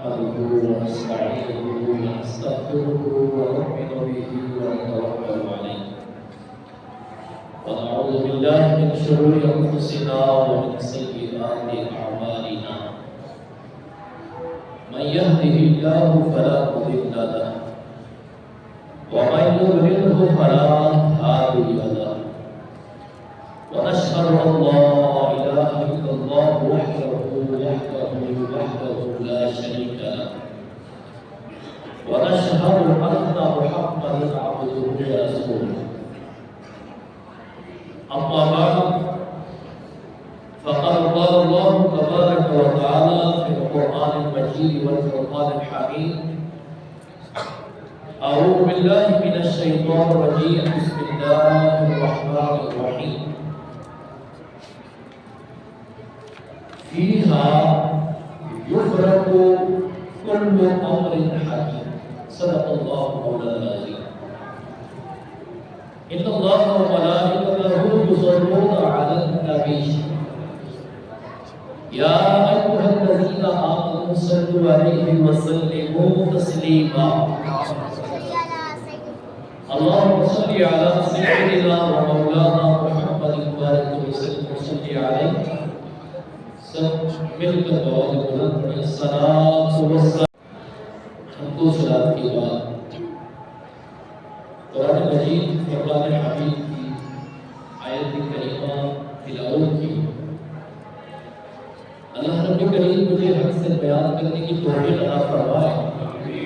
نحمده ونستعينه ونستغفره ونؤمن به ونتوكل عليه ونعوذ بالله من شرور أنفسنا ومن سيئات أعمالنا من يهده الله فلا مضل له ومن يضلله فلا هادي له ونشهد أن لا إله إلا الله وحده لا شريك له ونشهد أن محمدا عبده ورسوله أما بعد فقد قال الله تبارك وتعالى في القرآن المجيد والفرقان الحميد أعوذ بالله من الشيطان الرجيم بسم الله الرحمن الرحيم فيها يفرق كل أمر حكيم صدق الله مولانا العظيم إن الله وملائكته يصلون على النبي يا أيها الذين آمنوا صلوا عليه وسلموا تسليما اللهم صل على سيدنا ومولانا محمد وبارك وسلم وصل عليه سب مل کر بہت بلند پڑھیں الصلاۃ والسلام. ہم کو صلاۃ کے بعد قرآن مجید فرقان حمید کی آیت کریمہ تلاوت کی. اللہ رب کریم مجھے حق سے بیان کرنے کی توفیق عطا فرمائے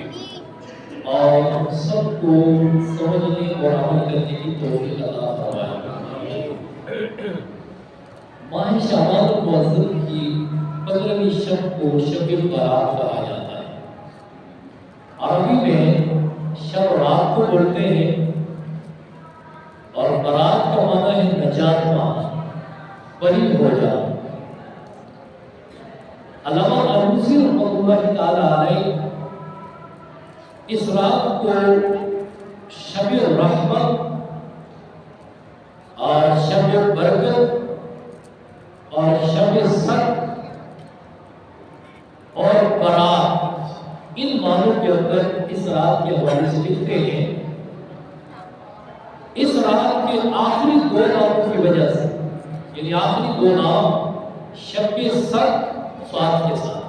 اور سب کو سمجھنے اور عمل کرنے کی توفیق عطا فرمائے. ماہ شعبان المعظم کی 15ویں شب کو شب برات کہا جاتا ہے. عربی میں شب رات کو بولتے ہیں اور برات کا معنی ہے نجات پانا، بری ہو جانا. علامہ آلوسی رحمۃ اللہ تعالی علیہ اس رات کو شب رحمت اور شب برکت اور شب صد اور برات ان معنوں کے اندر اس رات کے حوالے سے لکھتے ہیں. اس رات کے آخری 2 ناموں کی وجہ سے، یعنی آخری 2 نام شب صد سواد کے ساتھ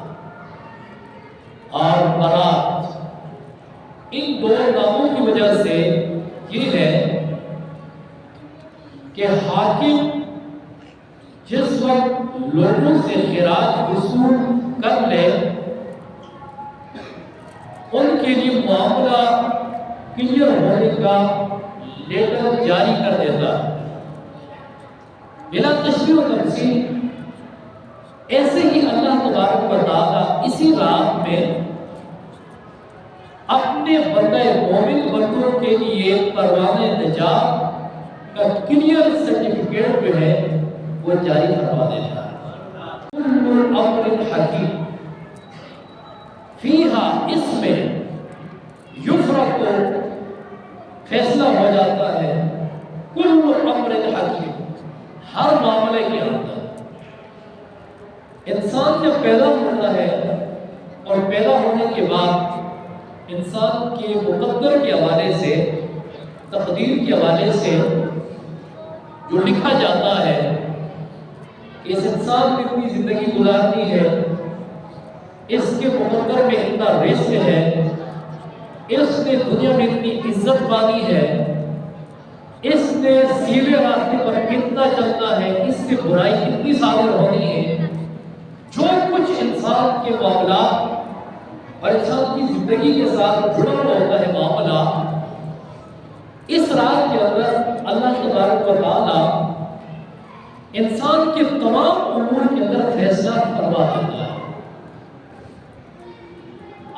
اور برات، ان 2 ناموں کی وجہ سے یہ ہے کہ حاکم جس وقت لوگوں سے خراج وصول کر لے ان کے لیے معاملہ کلیئر ہونے کا لیٹر جاری کر دیتا ہے بلا تشریح و تفصیل. ایسے ہی اللہ تبارک و تعالیٰ اسی رات میں اپنے بندہ مومن بندوں کے لیے پروانہ نجات کا کلیئر سرٹیفکیٹ جو ہے وہ جاری کروا دیتا ہے. کل امر حکیم فیہا، اس میں یفرق فیصلہ ہو جاتا ہے. کل امر حکیم، ہر معاملے کے اندر انسان جب پیدا ہوتا ہے اور پیدا ہونے کے بعد انسان کے مقدر کے حوالے سے، تقدیر کے حوالے سے جو لکھا جاتا ہے اس انسان نے اتنی زندگی گزارنی ہے، اس کے مقدر میں اتنا رزق ہے، اس نے دنیا میں اتنی عزت پانی ہے، اس نے سیدھے راستے پر کتنا چلنا ہے، اس سے برائی کتنی صادر ہونی ہے. جو کچھ انسان کے معاملات اور انسان کی زندگی کے ساتھ جڑا ہوا ہوتا ہے معاملہ، اس رات کے اندر اللہ تبارک و تعالیٰ انسان کے تمام امور کے اندر فیصلہ کروا دیتا ہے.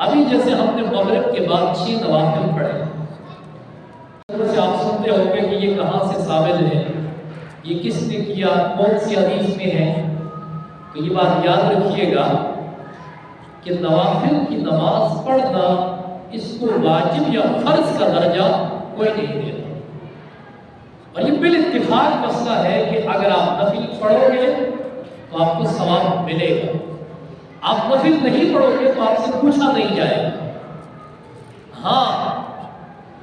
ابھی جیسے ہم نے مغرب کے بعد 6 نوافل پڑھے، آپ سنتے ہوں گے کہ یہ کہاں سے ثابت ہے، یہ کس نے کیا، کون سی حدیث میں ہے. تو یہ بات یاد رکھیے گا کہ نوافل کی نماز پڑھنا اس کو واجب یا فرض کا درجہ کوئی نہیں دیتا. اور یہ بالاتفاق مسئلہ ہے کہ اگر آپ نفل پڑھو گے تو آپ کو ثواب ملے گا، آپ نفل نہیں پڑھو گے تو آپ سے پوچھا نہیں جائے گا۔ ہاں،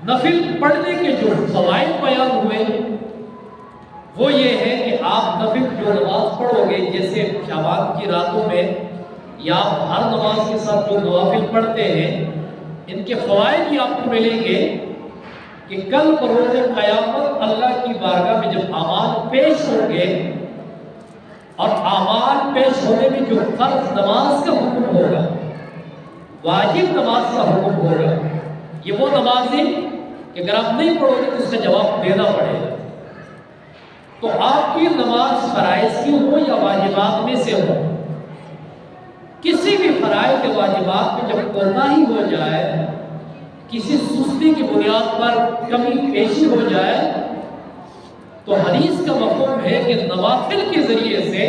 نفل پڑھنے کے جو فوائد بیان ہوئے وہ یہ ہے کہ آپ نفل جو نماز پڑھو گے، جیسے شعبان کی راتوں میں یا آپ ہر نماز کے ساتھ جو نوافل پڑھتے ہیں، ان کے فوائد ہی آپ کو ملیں گے کہ کل بروز قیامت اللہ کی بارگاہ میں جب اعمال پیش ہوں گے، اور اعمال پیش ہونے میں جو فرض نماز کا حکم ہوگا، واجب نماز کا حکم ہوگا، یہ وہ نماز ہے کہ اگر آپ نہیں پڑھو گے تو اس کا جواب دینا پڑے گا۔ تو آپ کی نماز فرائض کی ہو یا واجبات میں سے ہو، کسی بھی فرائض کے واجبات میں جب کوتاہی ہو جائے، کسی سستی کی بنیاد پر کمی پیشی ہو جائے، تو حدیث کا مفہوم ہے کہ نوافل کے ذریعے سے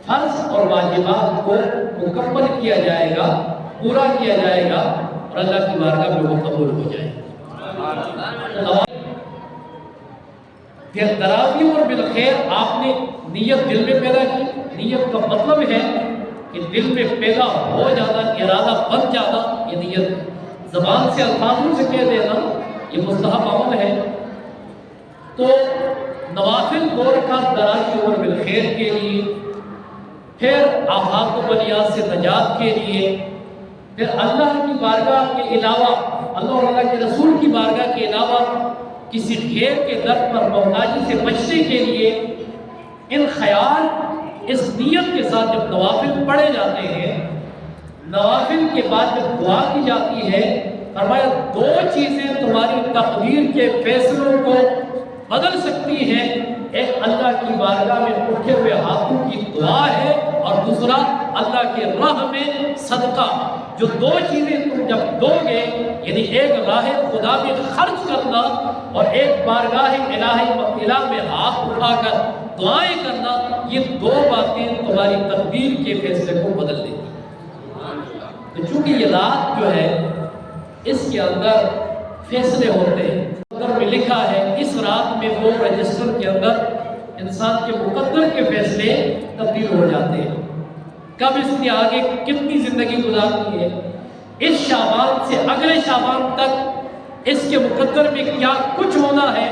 فرض اور واجبات کو مکمل کیا جائے گا، پورا کیا جائے گا، اور اللہ کی بارگاہ میں وہ قبول ہو جائے گا۔ پھر تراویح اور بالخیر آپ نے نیت دل میں پیدا کی۔ نیت کا مطلب ہے کہ دل میں پیدا ہو جانا، ارادہ بن جانا، یہ نیت زبان سے الفاظوں سے کہہ دینا یہ مستحب عمل ہے۔ تو نوافل 2 رکعت تراویح اور بالخیر کے لیے، پھر آفات و بلیات سے نجات کے لیے، پھر اللہ کی بارگاہ کے علاوہ، اللہ اور اللہ کے رسول کی بارگاہ کے علاوہ کسی غیر کے در پر محتاجی سے بچنے کے لیے، ان خیال اس نیت کے ساتھ جب نوافل پڑھے جاتے ہیں، نوافل کے بعد جب دعا کی جاتی ہے، فرمایا 2 چیزیں تمہاری تقدیر کے فیصلوں کو بدل سکتی ہیں، ایک اللہ کی بارگاہ میں اٹھے ہوئے ہاتھوں کی دعا ہے، اور دوسرا اللہ کے راہ میں صدقہ۔ جو 2 چیزیں تم جب دو گے، یعنی ایک راہ خدا میں خرچ کرنا اور ایک بارگاہ الہ میں ہاتھ اٹھا کر دعائیں کرنا، یہ 2 باتیں تمہاری تقدیر کے فیصلے کو بدل دیں گی۔ تو چونکہ یہ رات جو ہے اس کے اندر فیصلے ہوتے ہیں، مقدر میں لکھا ہے اس رات میں وہ رجسٹر کے اندر انسان کے مقدر کے فیصلے تبدیل ہو جاتے ہیں، کب اس نے آگے کتنی زندگی گزارنی ہے، اس شعبان سے اگلے شعبان تک اس کے مقدر میں کیا کچھ ہونا ہے،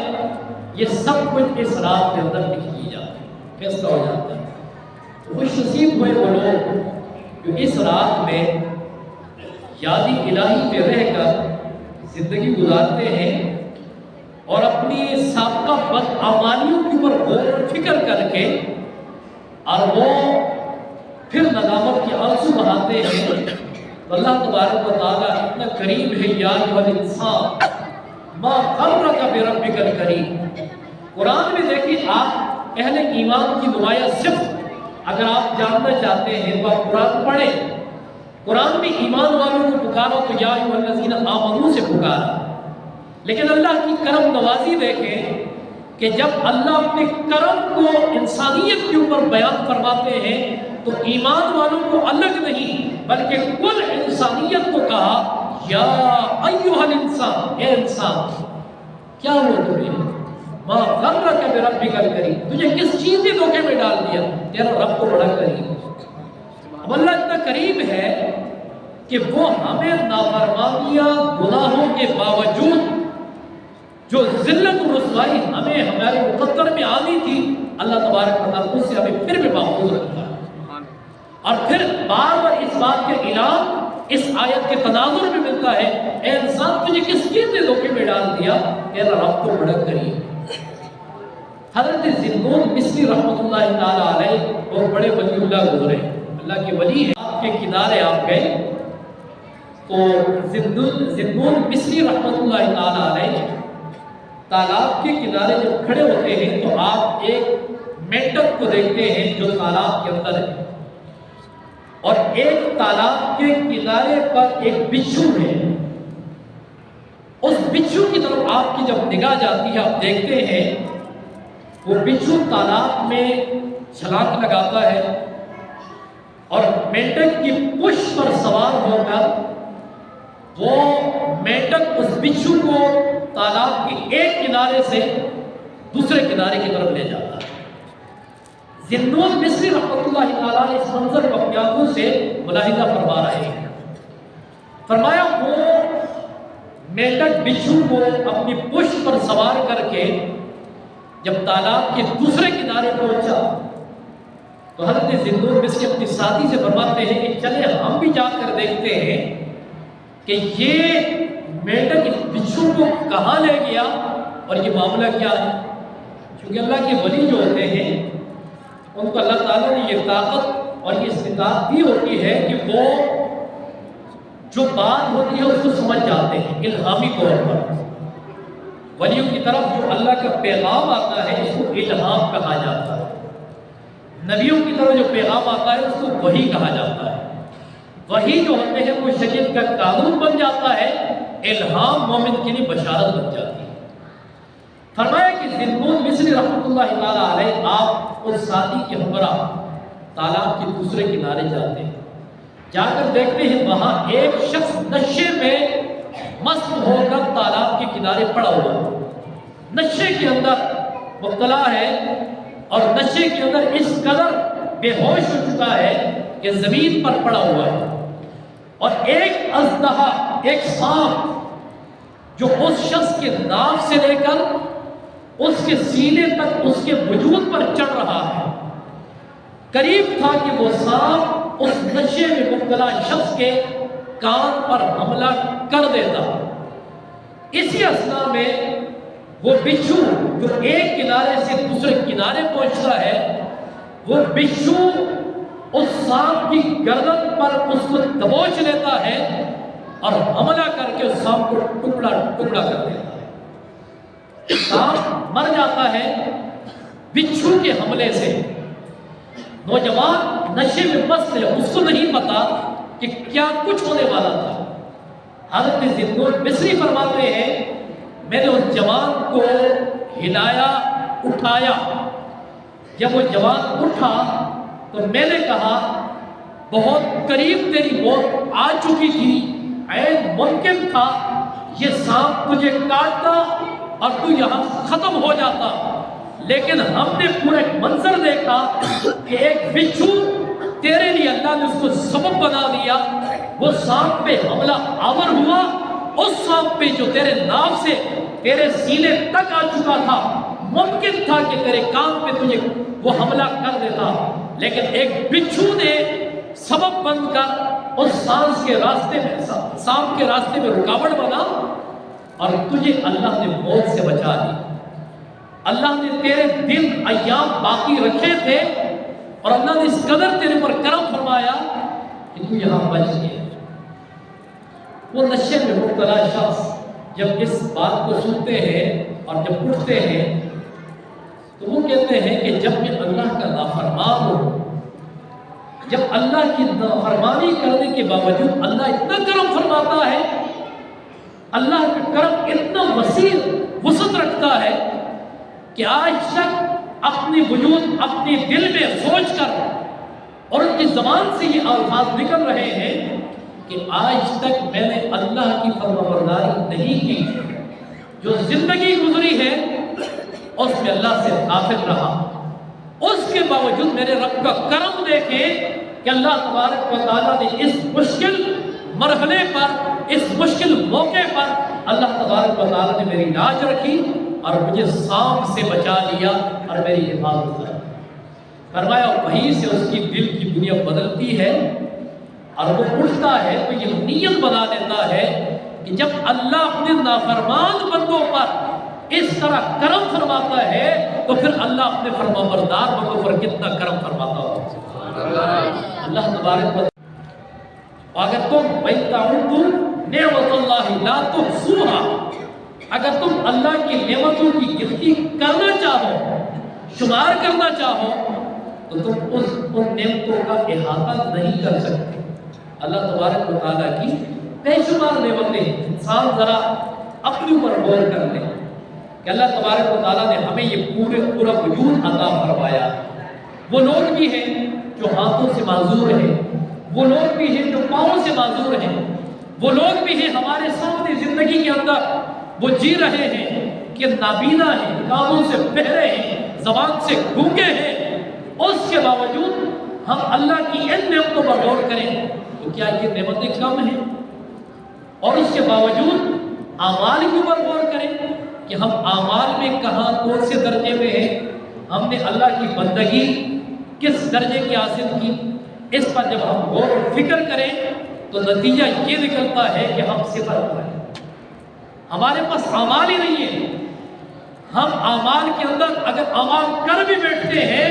یہ سب کچھ اس رات کے اندر لکھ دی جاتا ہے، فیصلہ ہو جاتا ہے۔ خوش نصیب ہوئے وہ لوگ جو اس رات میں یادی الہی میں رہ کر زندگی گزارتے ہیں اور اپنی سابقہ بدعمالیوں کے اوپر غور و فکر کر کے، اور وہ پھر ندامت کے آنسو بہاتے ہیں۔ اللہ تبارک و تعالیٰ اتنا کریم ہے، یا ایھا الانسان ما غرک بربک الکریم۔ قرآن میں دیکھیں، آپ اہل ایمان کی نمایاں صفت اگر آپ جاننا چاہتے ہیں تو آپ قرآن پڑھیں۔ قرآن میں ایمان والوں کو پکارا تو یا ایھا الذین آمنوا سے پکارا، لیکن اللہ کی کرم نوازی دیکھیں کہ جب اللہ اپنے کرم کو انسانیت کے اوپر بیان فرماتے ہیں تو ایمان والوں کو الگ نہیں بلکہ کل انسانیت کو کہا، یا ایھا الانسان، اے انسان کیا ہوا تمہیں، ما غرک بربک الکریم، تجھے کس چیز نے دھوکے میں ڈال دیا، تیرا رب تو بڑا کریم۔ اب اللہ اتنا کریم ہے کہ وہ ہمیں نافرمانیاں گناہوں کے باوجود جو ذلت و رسوائی ہمیں ہمارے مقدر میں آنی تھی، اللہ تبارک و تعالیٰ اس سے ہمیں پھر بھی محفوظ رکھتا ہے، اور پھر بار بار اس بات کے اعلان اس آیت کے تناظر میں ملتا ہے، اے انسان تجھے کس چیز نے دھوکے میں ڈال دیا، تیرا رب تو بڑا کریم۔ حضرت ذنون مصری رحمۃ اللہ تعالیٰ علیہ بہت بڑے ولی اللہ گزرے، اللہ کے ولی ہیں، آپ کے کنارے آپ گئے تو ذنون مصری رحمۃ اللہ تعالیٰ علیہ تالاب کے کنارے جب کھڑے ہوتے ہیں تو آپ ایک مینڈک کو دیکھتے ہیں جو تالاب کے اندر ہے، اور ایک تالاب کے کنارے پر ایک بچھو ہے، اس بچھو کی طرف آپ کی جب نگاہ جاتی ہے آپ دیکھتے ہیں وہ بچھو تالاب میں چھلانگ لگاتا ہے، اور مینڈک کی پشت پر سوار ہو کر وہ مینڈک اس بچھو کو تالاب کے ایک کنارے سے دوسرے کنارے کی طرف لے جاتا ہے۔ ذنون مصری رحمۃ اللہ تعالیٰ نے اس منظر کو اپنی آنکھوں سے ملاحظہ فرما رہے ہیں. فرمایا وہ میڈک بچھو کو اپنی پشت پر سوار کر کے جب تالاب کے دوسرے کنارے پہنچا تو حضرت ذنون مصری اپنی ساتھی سے فرماتے ہیں کہ چلے ہم بھی جا کر دیکھتے ہیں کہ یہ میڈک اس بچھو کو کہاں لے گیا اور یہ معاملہ کیا ہے. کیونکہ اللہ کے ولی جو ہوتے ہیں ان کو اللہ تعالیٰ نے یہ طاقت اور یہ استطاعت بھی ہوتی ہے کہ وہ جو بات ہوتی ہے اس کو سمجھ جاتے ہیں الہامی طور پر. ولیوں کی طرف جو اللہ کا پیغام آتا ہے اس کو الہام کہا جاتا ہے. نبیوں کی طرف جو پیغام آتا ہے اس کو وحی کہا جاتا ہے. وحی جو ہوتے ہیں وہ شریعت کا قانون بن جاتا ہے، الہام مومن کے لیے بشارت بن جاتی ہے. فرمایا کہ ذنون مصری رحمۃ اللہ تعالیٰ علیہ آپ اور ساتھی کے ہمراہ تالاب کے دوسرے کنارے جاتے ہیں. جا کر دیکھتے ہیں وہاں ایک شخص نشے میں مست ہو کر تالاب کے کنارے پڑا ہوا ہے. نشے کے اندر مبتلا ہے اور نشے کے اندر اس قدر بے ہوش ہو چکا ہے کہ زمین پر پڑا ہوا ہے. اور ایک اژدہا، ایک سانپ جو اس شخص کے ناف سے لے کر اس کے سینے تک اس کے وجود پر چڑھ رہا ہے. قریب تھا کہ وہ سانپ اس نشے میں مبتلا شخص کے کان پر حملہ کر دیتا. اسی اثنا میں وہ بچھو جو ایک کنارے سے دوسرے کنارے پہنچتا ہے، وہ بچھو اس سانپ کی گردن پر اس کو دبوچ لیتا ہے اور حملہ کر کے اس سانپ کو ٹکڑا ٹکڑا کر دیتا ہے. سانپ مر جاتا ہے بچھو کے حملے سے. نوجوان نشے میں مست ہے، اس کو نہیں پتا کہ کیا کچھ ہونے والا تھا. حضرت ذنون مصری فرماتے ہیں میں نے اس جوان کو ہلایا، اٹھایا. جب وہ جوان اٹھا تو میں نے کہا بہت قریب تیری موت آ چکی تھی، عین ممکن تھا یہ سانپ تجھے کاٹتا اور تو یہاں ختم ہو جاتا، لیکن ہم نے پورا ایک منظر دیکھا کہ ایک بچھو تیرے لیے اللہ نے اس کو سبب بنا دیا. وہ سانپ پہ حملہ آور ہوا، اس سانپ پہ جو تیرے ناف سے تیرے سینے تک آ چکا تھا. ممکن تھا کہ تیرے کان پہ تجھے وہ حملہ کر دیتا، لیکن ایک بچھو نے سبب بن کر اس سانپ کے راستے میں رکاوٹ بنا اور تجھے اللہ نے موت سے بچا دی. اللہ نے تیرے دن ایام باقی رکھے تھے اور اللہ نے اس قدر تیرے پر کرم فرمایا کہ تو یہاں بچ گیا. وہ نشے میں مبتلا شخص جب اس بات کو سنتے ہیں اور جب اٹھتے ہیں تو وہ کہتے ہیں کہ جب میں اللہ کا نافرمان ہوں، جب اللہ کی نافرمانی کرنے کے باوجود اللہ اتنا کرم فرماتا ہے، اللہ کا کرم اتنا وسیع وسعت رکھتا ہے کہ آج تک اپنی وجود اپنے دل میں سوچ کر اور ان کی زبان سے یہ الفاظ نکل رہے ہیں کہ آج تک میں نے اللہ کی فرمانبرداری نہیں کی. جو زندگی گزری ہے اس میں اللہ سے غافل رہا، اس کے باوجود میرے رب کا کرم دیکھے کہ اللہ تبارک و تعالیٰ نے اس مشکل مرحلے پر، اس مشکل موقع پر اللہ تبارک و تعالیٰ نے میری لاج رکھی اور مجھے سانپ سے بچا لیا اور میری حفاظت کی. فرمایا وہیں سے اس کی دل کی دنیا بدلتی ہے اور وہ اٹھتا ہے تو یہ نیت بنا لیتا ہے کہ جب اللہ اپنے نافرمان بندوں پر اس طرح کرم فرماتا ہے تو پھر اللہ اپنے فرمانبردار بندوں پر کتنا کرم فرماتا ہوگا. اللہ تبارک و اگر تم نعمت اللہ لا تحصوها، اگر تم اللہ کی نعمتوں کی گنتی کرنا چاہو، شمار کرنا چاہو تو تم ان نعمتوں کا احاطہ نہیں کر سکتے. اللہ تبارک و تعالیٰ کی بے شمار نعمتیں. انسان ذرا اپنے اوپر غور کر لے کہ اللہ تبارک و تعالیٰ نے ہمیں یہ پورا وجود عطا فرمایا. وہ لوگ بھی ہیں جو ہاتھوں سے معذور ہیں، وہ لوگ بھی ہیں جو پاؤں سے معذور ہیں، وہ لوگ بھی ہیں ہمارے سامنے زندگی کے اندر وہ جی رہے ہیں کہ نابینا ہیں، کانوں سے بہرے ہیں، زبان سے گونگے ہیں، اس کے باوجود ہم اللہ کی ان نعمتوں پر غور کریں تو کیا یہ نعمتیں کم ہیں؟ اور اس کے باوجود اعمال کے اوپر غور کریں کہ ہم اعمال میں کہاں کون سے درجے میں ہیں، ہم نے اللہ کی بندگی کس درجے کی حاصل کی، اس پر جب ہم غور و فکر کریں تو نتیجہ یہ نکلتا ہے کہ ہم صفر پر ہیں، ہمارے پاس اعمال ہی نہیں ہے۔ ہم اعمال کے اندر اگر اعمال کر بھی بیٹھتے ہیں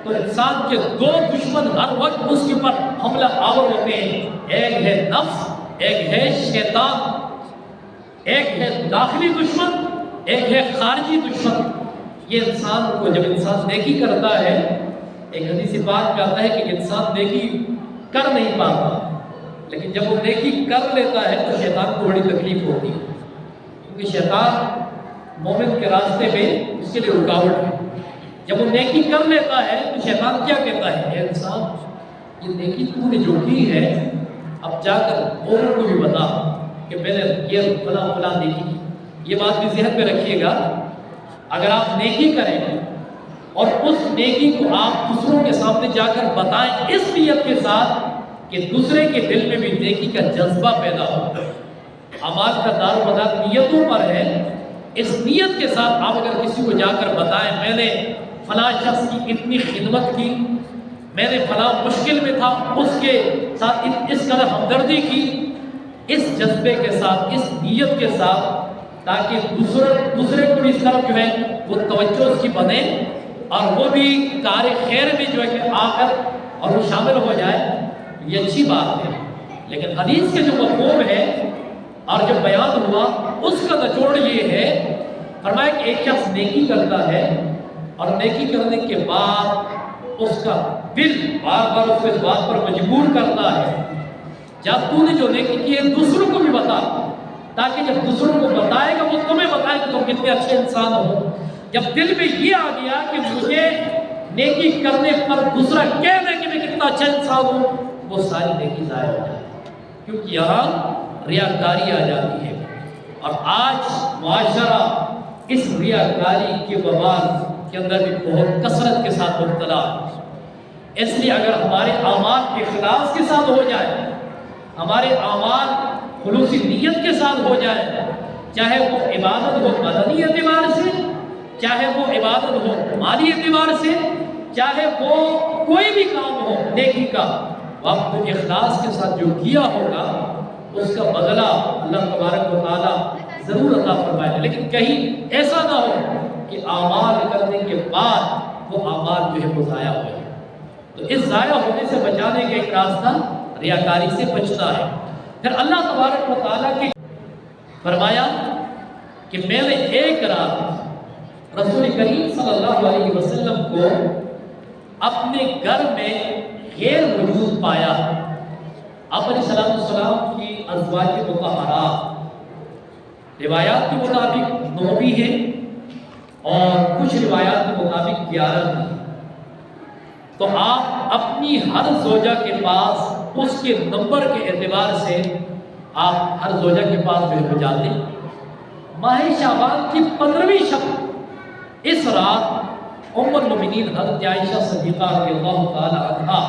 تو انسان کے دو دشمن ہر وقت اس کے اوپر حملہ آور ہوتے ہیں، ایک ہے نفس، ایک ہے شیطان، ایک ہے داخلی دشمن، ایک ہے خارجی دشمن۔ یہ انسان کو جب انسان نیکی کرتا ہے، ایک حدیث پاک میں آتا ہے کہ انسان نیکی کر نہیں پاتا، لیکن جب وہ نیکی کر لیتا ہے تو شیطان کو بڑی تکلیف ہوتی ہے، کیونکہ شیطان مومن کے راستے میں اس کے لیے رکاوٹ ہے۔ جب وہ نیکی کر لیتا ہے تو شیطان کیا کہتا ہے، اے انسان یہ نیکی تو نے جو کی ہے اب جا کر اوروں کو بھی بتا کہ میں نے یہ فلاں فلاں نیکی کی۔ یہ بات بھی ذہن میں رکھیے گا، اگر آپ نیکی کریں اور اس نیکی کو آپ دوسروں کے سامنے جا کر بتائیں اس نیت کے ساتھ کہ دوسرے کے دل میں بھی نیکی کا جذبہ پیدا ہو، اعمال کا دار و مدار نیتوں پر ہے، اس نیت کے ساتھ آپ اگر کسی کو جا کر بتائیں میں نے فلاں شخص کی اتنی خدمت کی، میں نے فلاں مشکل میں تھا اس کے ساتھ اس قدر ہمدردی کی، اس جذبے کے ساتھ، اس نیت کے ساتھ، تاکہ دوسرے کو بھی اس طرف جو ہے وہ توجہ اس کی بنے اور وہ بھی کار خیر میں جو ہے کہ آ کر اور وہ شامل ہو جائے، یہ اچھی بات ہے۔ لیکن حدیث کے جو مفہوم ہے اور جو بیان ہوا اس کا نچوڑ یہ ہے، فرمایا کہ ایک شخص نیکی کرتا ہے اور نیکی کرنے کے بعد اس کا دل بار بار اس کو اس بات پر مجبور کرتا ہے جب تو نے جو نیکی کی ہے دوسروں کو بھی بتا، تاکہ جب دوسروں کو بتائے گا وہ تمہیں بتائے کہ تم کتنے اچھے انسان ہو۔ جب دل میں یہ آ گیا کہ مجھے نیکی کرنے پر دوسرا کہہ دے کہ میں کتنا اچھا انسان ہوں، وہ ساری نیکی ضائع ہو جاتی ہے، کیونکہ یہاں ریاکاری آ جاتی ہے۔ اور آج معاشرہ اس ریاکاری کے وبال کے اندر بھی بہت کثرت کے ساتھ مبتلا ہے۔ اس لیے اگر ہمارے اعمال اخلاص کے ساتھ ہو جائے، ہمارے اعمال خلوصی نیت کے ساتھ ہو جائے، چاہے وہ عبادت ہو بدنی اعتبار سے، چاہے وہ عبادت ہو مالی اعتبار سے، چاہے وہ کوئی بھی کام ہو نیکی کا، آپ کو اخلاص کے ساتھ جو کیا ہوگا اس کا بدلہ اللہ تبارک و تعالیٰ ضرور عطا فرمائے گا۔ لیکن کہیں ایسا نہ ہو کہ اعمال کرنے کے بعد وہ اعمال جو ہے وہ ضائع ہو جائے۔ تو اس ضائع ہونے سے بچانے کا ایک راستہ ریاکاری سے بچنا ہے۔ پھر اللہ تبارک و تعالیٰ کے فرمایا کہ میں نے ایک رات رسول کریم صلی اللہ علیہ وسلم کو اپنے گھر میں غیر موجود پایا۔ آپ علیہ السلام کی ازواج مطہرات روایات کے مطابق 9 بھی ہیں اور کچھ روایات کے مطابق 11 بھی۔ تو آپ اپنی ہر زوجہ کے پاس اس کے نمبر کے اعتبار سے آپ ہر زوجہ کے پاس جو جاتے۔ ماہ شعبان کی 15ویں شب اس رات ام المؤمنین حضرت عائشہ صدیقہ رضی اللہ تعالی عنہا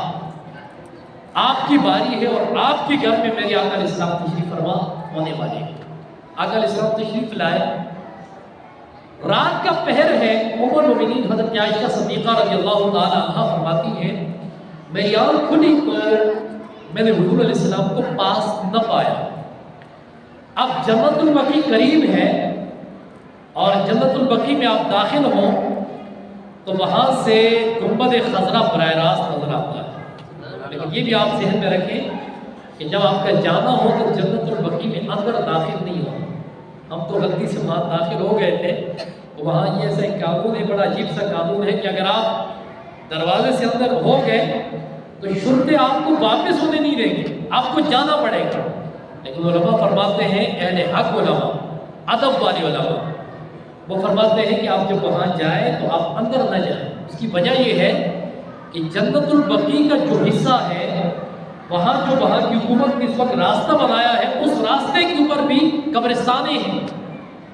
آپ کی باری ہے اور آپ کے گھر میں میرے آقا علیہ السلام تشریف فرما ہونے والے ہیں۔ آقا علیہ السلام تشریف لائے، رات کا پہر ہے، ام المؤمنین حضرت عائشہ صدیقہ رضی اللہ تعالی عنہا فرماتی ہیں میری آنکھ کھلی تو میں نے حضور علیہ السلام کو پاس نہ پایا۔ اب جنت البقیع قریب ہے اور جنت البقیع میں آپ داخل ہوں تو وہاں سے گنبد خضرا براہ راست نظر آتا ہے، لیکن یہ بھی آپ ذہن میں رکھیں کہ جب آپ کا جانا ہو تو جنت البقیع میں اندر داخل نہیں ہو۔ ہم تو غلطی سے وہاں داخل ہو گئے تھے، وہاں یہ ایسا ایک قانون ہے، بڑا عجیب سا قانون ہے کہ اگر آپ دروازے سے اندر ہو گئے تو شرطے آپ کو واپس ہونے نہیں دیں گے، آپ کو جانا پڑے گا۔ لیکن علماء فرماتے ہیں، اہل حق علماء، ادب والے علماء، وہ فرماتے ہیں کہ آپ جب وہاں جائیں تو آپ اندر نہ جائیں۔ اس کی وجہ یہ ہے کہ جنت البقیع کا جو حصہ ہے وہاں کی حکومت نے اس وقت راستہ بنایا ہے، اس راستے کے اوپر بھی قبرستانیں ہیں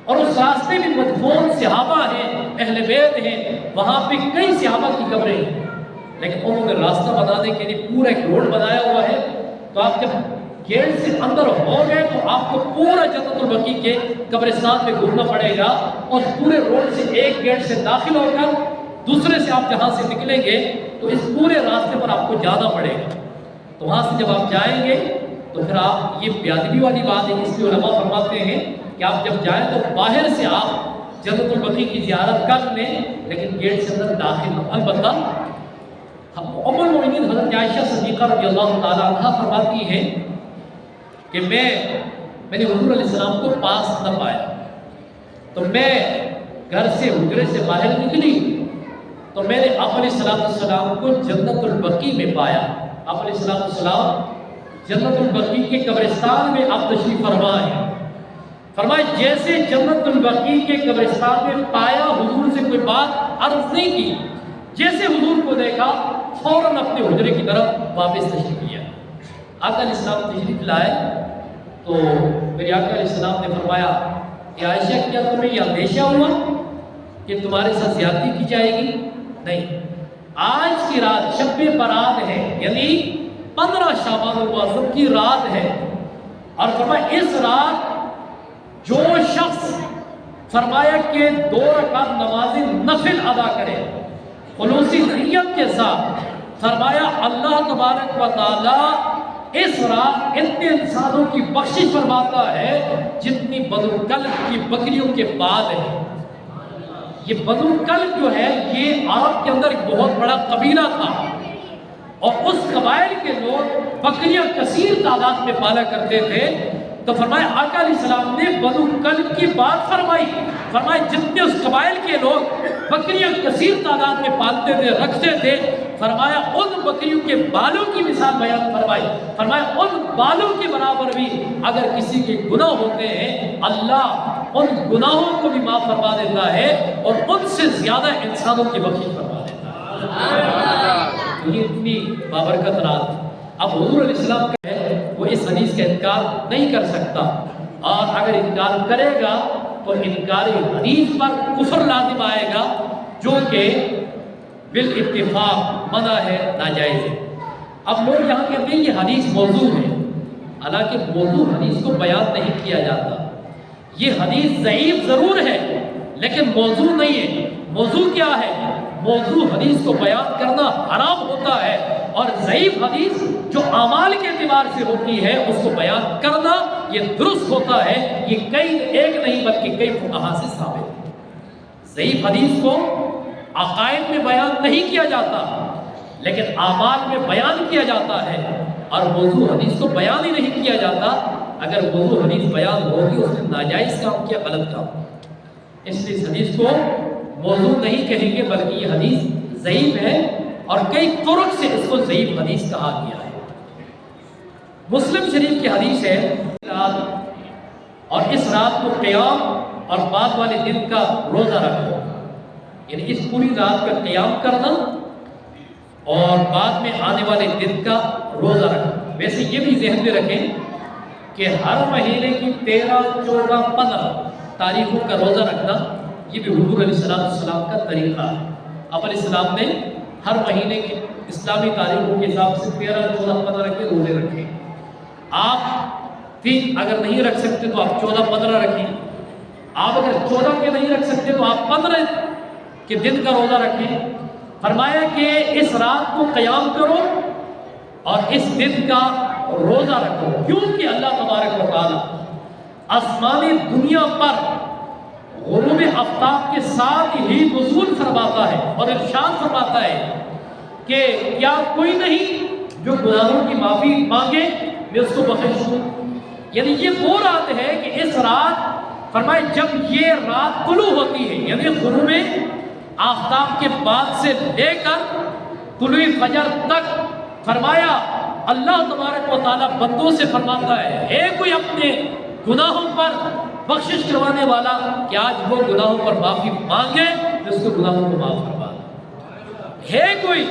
اور اس راستے میں مدفون صحابہ ہیں، اہل بیت ہیں، وہاں پہ کئی صحابہ کی قبریں ہیں۔ لیکن انہوں نے راستہ بنانے کے لیے پورا ایک روڈ بنایا ہوا ہے. تو آپ جب گیٹ سے اندر ہو گئے تو آپ کو پورا جنت البقیع کے قبرستان میں گھومنا پڑے گا، اور پورے روڈ سے ایک گیٹ سے داخل ہو کر دوسرے سے آپ جہاں سے نکلیں گے تو اس پورے راستے پر آپ کو جانا پڑے گا. تو وہاں سے جب آپ جائیں گے تو پھر آپ، یہ بے ادبی والی بات ہے، اس لیے علماء فرماتے ہیں کہ آپ جب جائیں تو باہر سے آپ جنت البقیع کی زیارت کر لیں، لیکن گیٹ سے اندر داخل ہو. البتہ ام المؤمنین حضرت عائشہ صدیقہ رضی اللہ تعالیٰ عنہ فرماتی ہیں کہ میں نے حضور علیہ السلام کو پاس نہ پایا، تو میں گھر سے حجرے سے باہر نکلی تو میں نے آپ علیہ السلام کو جنت البقیع میں پایا. آپ علیہ السلام جنت البقیع کے قبرستان میں آپ تشریف فرما ہیں. فرمائے جیسے جنت البقیع کے قبرستان میں پایا، حضور سے کوئی بات عرض نہیں کی، جیسے حضور کو دیکھا فوراً اپنے حجرے کی طرف واپس تشریف لیا. آقا علیہ السلام تشریف لائے تو میرے آقا علیہ السلام نے فرمایا کہ عائشہ کیا تمہیں یہ اندیشہ ہوا کہ تمہارے ساتھ زیادتی کی جائے گی؟ نہیں، آج کی رات شب برات ہے، یعنی 15 شعبان المعظم کی رات ہے، اور فرمایا اس رات جو شخص فرمایا کہ 2 رکعت نماز نفل ادا کرے خلوصی نیت کے ساتھ، فرمایا اللہ تبارک و تعالی اس رات اتنے انسانوں کی بخشش فرماتا ہے جتنی بنو کلب کی بکریوں کے بعد ہے. یہ بنو کلب جو ہے یہ عرب کے اندر ایک بہت بڑا قبیلہ تھا، اور اس قبائل کے لوگ بکریاں کثیر تعداد میں پالا کرتے تھے. تو فرمایا آقا علیہ السلام نے بنو کلب کی بات فرمائی، فرمایا جتنے اس قبائل کے لوگ بکریاں کثیر تعداد میں پالتے تھے، رکھتے تھے، فرمایا ان بکریوں کے بالوں کی مثال بیان فرمائی. فرمایا ان بالوں کے برابر بھی اگر کسی کے گناہ ہوتے ہیں اللہ ان گناہوں کو بھی معاف فرما دیتا ہے اور ان سے زیادہ انسانوں کی بخشش فرما دیتا ہے. یہ اتنی بابرکت رات. اب حضور علیہ السلام کا ہے وہ اس حدیث کا انکار نہیں کر سکتا، اور اگر انکار کرے گا تو انکار حدیث پر کفر لازم آئے گا، جو کہ بالاتفاق منع ہے، ناجائز ہے. اب لوگ یہاں کہتے ہیں یہ حدیث موضوع ہے، حالانکہ موضوع حدیث کو بیان نہیں کیا جاتا. یہ حدیث ضعیف ضرور ہے لیکن موضوع نہیں ہے. موضوع کیا ہے؟ موضوع حدیث کو بیان کرنا حرام ہوتا ہے، اور ضعیف حدیث جو اعمال کے اعتبار سے ہوتی ہے اس کو بیان کرنا یہ درست ہوتا ہے. یہ کئی ایک نہیں بلکہ کئی فقہا سے ثابت ہے. ضعیف حدیث کو عقائد میں بیان نہیں کیا جاتا لیکن اعمال میں بیان کیا جاتا ہے، اور موضوع حدیث کو بیان ہی نہیں کیا جاتا. اگر موضوع حدیث بیان ہوگی اس نے ناجائز کام کیا، غلط کام. اس لیے اس حدیث کو موضوع نہیں کہیں گے بلکہ یہ حدیث ضعیف ہے، اور کئی طرق سے اس کو ضعیف حدیث کہا گیا ہے. مسلم شریف کی حدیث ہے رات، اور اس رات کو قیام اور بعد والے دن کا روزہ رکھو، یعنی اس پوری رات کا قیام کرنا اور بعد میں آنے والے دن کا روزہ رکھنا. ویسے یہ بھی ذہن میں رکھیں کہ ہر مہینے کی 13، 14، 15 تاریخوں کا روزہ رکھنا یہ بھی حضور علیہ السلام کا طریقہ ہے. آپ علیہ السلام نے ہر مہینے کی اسلامی تاریخوں کے حساب سے 13، 14، 15 کے روزے رکھے. آپ بھی اگر نہیں رکھ سکتے تو آپ 14، 15 رکھیں. آپ اگر 14 کے نہیں رکھ سکتے تو آپ 15 کے دن کا روزہ رکھیں. فرمایا کہ اس رات کو قیام کرو اور اس دن کا روزہ رکھو، کیونکہ اللہ تبارک و تعالی آسمانی دنیا پر غروب آفتاب کے ساتھ ہی نزول فرماتا ہے اور ارشاد فرماتا ہے کہ کیا کوئی نہیں جو گناہوں کی معافی مانگے میں اس کو بخش دوں. یعنی یہ وہ رات ہے کہ اس رات فرمائے جب یہ رات طلوع ہوتی ہے، یعنی غروب آفتاب کے بعد سے لے کر طلوع فجر تک، فرمایا اللہ تبارک و تعالیٰ بندوں سے فرماتا ہے کوئی اپنے گناہوں پر بخشش کروانے والا کہ آج وہ گناہوں پر معافی مانگے تو اس کو گناہوں کو معاف کروا دے. ہے کوئی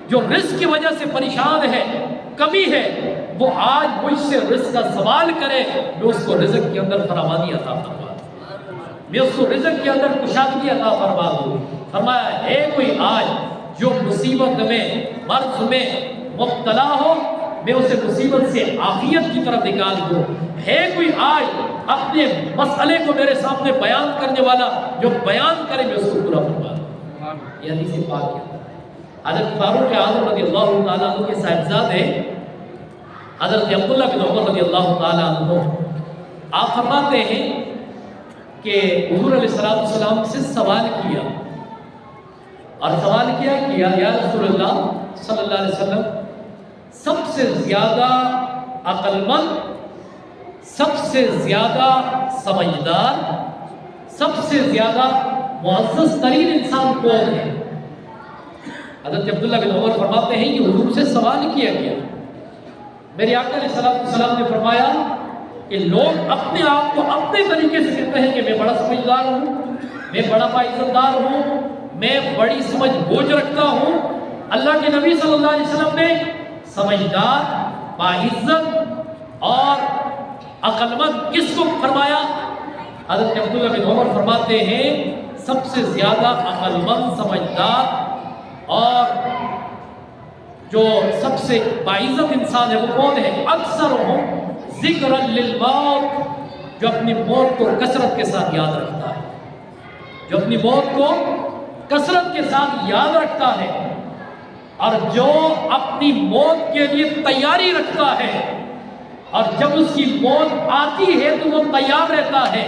جو رزق کی وجہ سے پریشان ہے، کمی ہے، وہ آج مجھ سے رزق کا سوال کرے، میں اس کو رزق کے اندر فراوانی عطا فرما دوں، میں اس کو رزق کے اندر کشادگی عطا فرما دوں. فرمایا ہے کوئی آج جو مصیبت میں مرض میں مبتلا ہو میں اسے مصیبت سے عافیت کی طرف نکال دوں. ہے کوئی آج اپنے مسئلے کو میرے سامنے بیان کرنے والا جو بیان کرے میں اس کو پورا فرما دوں. یہ حدیث پاک کے اندر ہے. حضرت فاروق اعظم رضی اللہ تعالیٰ عنہ کے صاحبزادے حضرت عبداللہ بن عمر رضی اللہ تعالیٰ عنہ آپ فرماتے ہیں کہ حضور علیہ السلام سے سوال کیا اور سوال کیا کہ یا رسول اللہ صلی اللہ علیہ وسلم سب سے زیادہ عقل مند، سب سے زیادہ سمجھدار، سب سے زیادہ معزز ترین انسان کون ہے؟ حضرت عبداللہ بن عمر فرماتے ہیں کہ حضور سے سوال کیا گیا. میرے آقا علیہ السلام نے فرمایا کہ لوگ اپنے آپ کو اپنے طریقے سے کہتے ہیں کہ میں بڑا سمجھدار ہوں، میں بڑا باعزت دار ہوں، میں بڑی سمجھ بوجھ رکھتا ہوں. اللہ کے نبی صلی اللہ علیہ وسلم نے سمجھدار، باعزت اور عقل مند کس کو فرمایا؟ حضرت عبداللہ بن عمر فرماتے ہیں سب سے زیادہ عقل مند، سمجھدار اور جو سب سے باعزت انسان ہے وہ کون ہے؟ اکثرهم ذکرا للموت، جو اپنی موت کو کثرت کے ساتھ یاد رکھتا ہے، جو اپنی موت کو کثرت کے ساتھ یاد رکھتا ہے اور جو اپنی موت کے لیے تیاری رکھتا ہے اور جب اس کی موت آتی ہے تو وہ تیار رہتا ہے.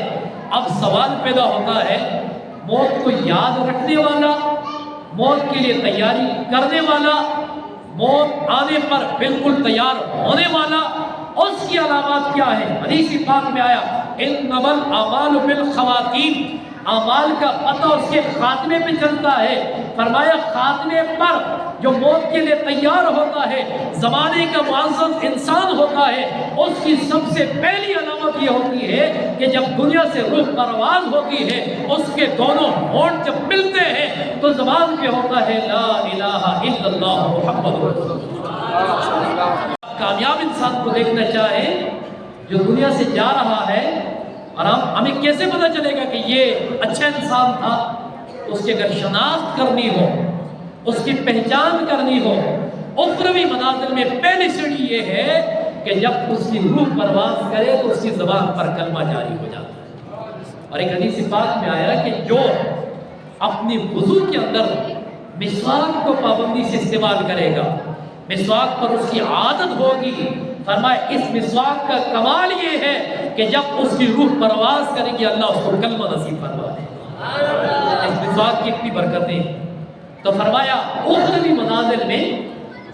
اب سوال پیدا ہوتا ہے موت کو یاد رکھنے والا، موت کے لیے تیاری کرنے والا، موت آنے پر بالکل تیار ہونے والا، اس کی علامات کیا ہے؟ حدیث پاک میں آیا انما الاعمال بالخواتیم، اعمال کا پتہ اس کے خاتمے پہ چلتا ہے. فرمایا خاتمے پر جو موت کے لیے تیار ہوتا ہے، زمانے کا معزز انسان ہوتا ہے، اس کی سب سے پہلی علامت یہ ہوتی ہے کہ جب دنیا سے روح پرواز ہوتی ہے اس کے دونوں ہونٹ جب ملتے ہیں تو زبان پہ ہوتا ہے لا الہ الا اللہ محمد رسول اللہ. کامیاب انسان کو دیکھنا چاہے جو دنیا سے جا رہا ہے اور ہمیں کیسے پتہ چلے گا کہ یہ اچھا انسان تھا؟ اس کی اگر شناخت کرنی ہو، اس کی پہچان کرنی ہو، اخروی منازل میں پہلی سیڑھی یہ ہے کہ جب اس کی روح پرواز کرے تو اس کی زبان پر کلمہ جاری ہو جاتا ہے. اور ایک حدیث پاک میں آیا کہ جو اپنی وضو کے اندر مسواک کو پابندی سے استعمال کرے گا، مسواک پر اس کی عادت ہوگی، فرمایا اس مسواک کا کمال یہ ہے کہ جب اس کی روح پرواز کرے گی اللہ اس کو کلمہ نصیب فرما دے. اس مسواک کی اتنی برکتیں. تو فرمایا اخروی منازل میں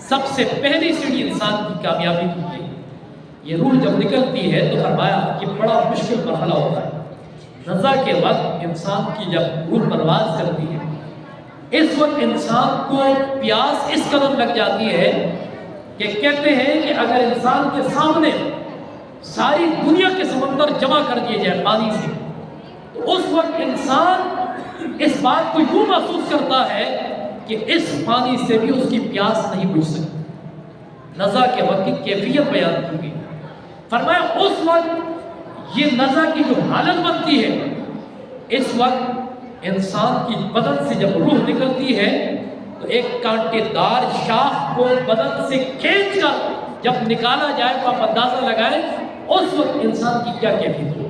سب سے پہلی سیڑھی انسان کی کامیابی کی ہے. یہ روح جب نکلتی ہے تو فرمایا کہ بڑا مشکل مرحلہ ہوتا ہے. نزا کے وقت انسان کی جب روح پرواز کرتی ہے اس وقت انسان کو پیاس اس قدر لگ جاتی ہے کہ کہتے ہیں کہ اگر انسان کے سامنے ساری دنیا کے سمندر جمع کر دیے جائے پانی سے تو اس وقت انسان اس بات کو یوں محسوس کرتا ہے کہ اس پانی سے بھی اس کی پیاس نہیں بجھ سکتی. نزا کے وقت کی کیفیت بیان کی گئی. فرمایا اس وقت یہ نزا کی جو حالت بنتی ہے اس وقت انسان کی بدن سے جب روح نکلتی ہے تو ایک کانٹے دار شاخ کو بدن سے کھینچ کر جب نکالا جائے تو آپ اندازہ لگائیں اس وقت انسان کی کیا کیفیت ہو.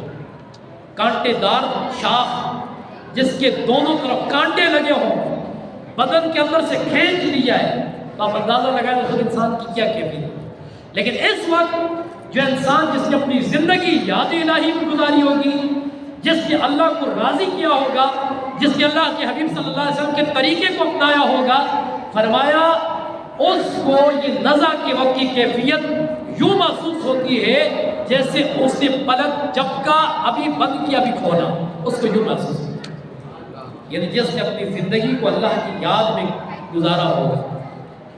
کانٹے دار شاخ جس کے دونوں طرف کانٹے لگے ہوں بدن کے اندر سے کھینچ لی جائے تو آپ اندازہ لگائیں اس وقت انسان کی کیا کیفیت ہو. لیکن اس وقت جو انسان جس نے اپنی زندگی یاد الہی میں گزاری ہوگی، جس نے اللہ کو راضی کیا ہوگا، جس نے اللہ کے حبیب صلی اللہ علیہ وسلم کے طریقے کو اپنایا ہوگا، فرمایا اس کو یہ نزا کے وقت کی کیفیت یوں محسوس ہوتی ہے جیسے اس نے پلک جھپکا ابھی بند کیا ابھی کھولا، اس کو یوں محسوس ہوتا ہے. یعنی جس نے اپنی زندگی کو اللہ کی یاد میں گزارا ہوگا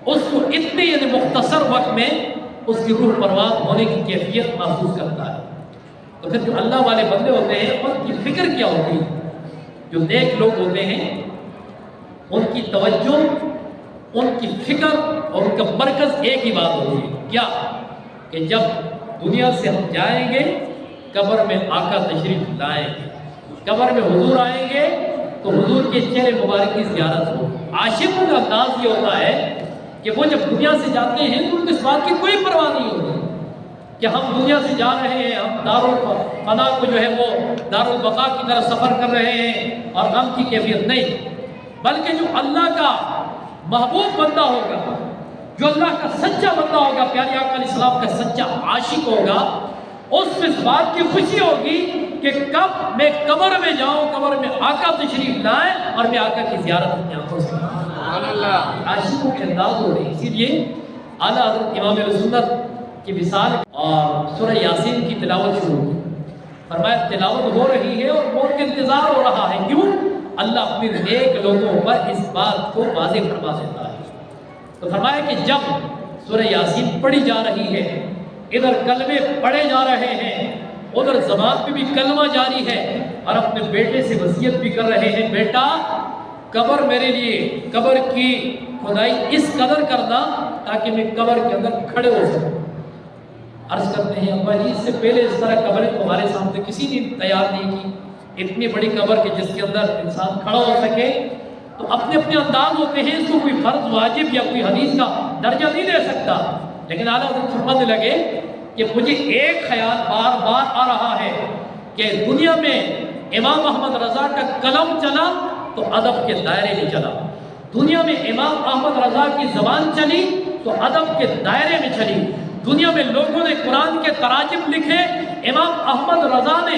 اس کو اتنے یعنی مختصر وقت میں اس کی روح پرواز ہونے کی کیفیت محسوس کرتا ہے. تو پھر جو اللہ والے بندے ہوتے ہیں ان کی فکر کیا ہوتی ہے؟ جو نیک لوگ ہوتے ہیں ان کی توجہ، ان کی فکر اور ان کا مرکز ایک ہی بات ہوتی ہے. کیا؟ کہ جب دنیا سے ہم جائیں گے قبر میں آقا تشریف لائیں گے، قبر میں حضور آئیں گے تو حضور کے چہرے مبارک کی زیارت ہو۔ عاشقوں کا انداز یہ ہوتا ہے کہ وہ جب دنیا سے جاتے ہیں تو ان کو اس بات کی کوئی پرواہ نہیں ہوتی کہ ہم دنیا سے جا رہے ہیں، ہم دارالفنا کو جو ہے وہ دارالبقاء کی طرف سفر کر رہے ہیں اور غم کی کیفیت نہیں، بلکہ جو اللہ کا محبوب بندہ ہوگا، جو اللہ کا سچا بندہ ہوگا، پیارے آقا علیہ السلام کا سچا عاشق ہوگا، اس میں اس بات کی خوشی ہوگی کہ کب میں قبر میں جاؤں، قبر میں آقا تشریف لائیں اور میں آقا کی زیارت اپنی آنکھوں سے عاشقوں کے انداز ہو رہے۔ اسی لیے اعلیٰ حضرت امام اہل سنت کی وصال اور سورہ یاسین کی تلاوت شروع ہوئی۔ فرمایا تلاوت ہو رہی ہے اور موت کا انتظار ہو رہا ہے، کیوں؟ اللہ اپنے نیک لوگوں پر اس بات کو واضح فرما دیتا ہے۔ تو فرمایا کہ جب سورہ یاسین پڑھی جا رہی ہے، ادھر کلمے پڑھے جا رہے ہیں، ادھر زبان پہ بھی کلمہ جاری ہے، اور اپنے بیٹے سے وصیت بھی کر رہے ہیں، بیٹا قبر میرے لیے، قبر کی کھدائی اس قدر کرنا تاکہ میں قبر کے اندر کھڑے ہو سکوں۔ عرض کرتے ہیں ابا جی اس سے پہلے اس طرح قبریں تمہارے سامنے کسی نے تیار نہیں کی، اتنی بڑی قبر کہ جس کے اندر انسان کھڑا ہو سکے۔ تو اپنے اپنے انداز ہوتے ہیں، اس کو کوئی فرض واجب یا کوئی حدیث کا درجہ نہیں دے سکتا، لیکن اعلیٰ حضرت فرمانے لگے کہ مجھے ایک خیال بار بار آ رہا ہے کہ دنیا میں امام احمد رضا کا قلم چلا تو ادب کے دائرے میں چلا، دنیا میں امام احمد رضا کی زبان چلی تو ادب کے دائرے میں چلی، دنیا میں لوگوں نے قرآن کے تراجم لکھے، امام احمد رضا نے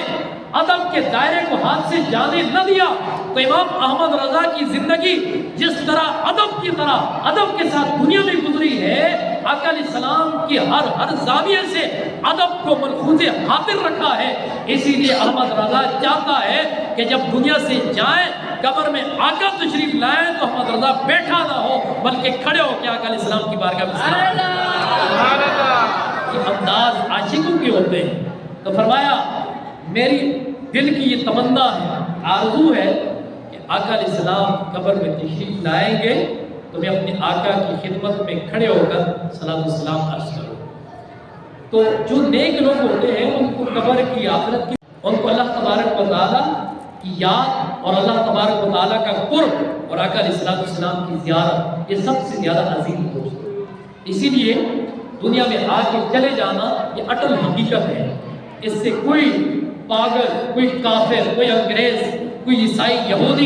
ادب کے دائرے کو ہاتھ سے جانے نہ دیا، تو امام احمد رضا کی زندگی جس طرح ادب کے ساتھ دنیا میں گزری ہے، آقا علیہ السلام کی ہر زاویے سے ادب کو ملحوظ خاطر رکھا ہے۔ اسی لیے احمد رضا چاہتا ہے کہ جب دنیا سے جائیں، قبر میں آقا تشریف لائیں تو احمد رضا بیٹھا نہ ہو بلکہ کھڑے ہو کے آقا علیہ السلام کی بارگاہ میں سلام۔ یہ انداز عاشقوں کے ہوتے ہیں۔ تو فرمایا میری دل کی یہ تمنا ہے، آرزو ہے کہ آقا علیہ السلام قبر میں تشریف لائیں گے تو میں اپنے آقا کی خدمت میں کھڑے ہو کر صلاۃ والسلام عرض کروں۔ تو جو نیک لوگ ہوتے ہیں ان کو قبر کی، آخرت کی، ان کو اللہ تبارک و تعالیٰ کی یاد اور اللہ تبارک و تعالیٰ کا قرب اور آقا علیہ السلام کی زیارت، یہ سب سے زیادہ عظیم دوست ہے۔ اسی لیے دنیا میں آ کے چلے جانا یہ اٹل حقیقت ہے، اس سے کوئی پاگل، کوئی کافر، کوئی انگریز، کوئی عیسائی، یہودی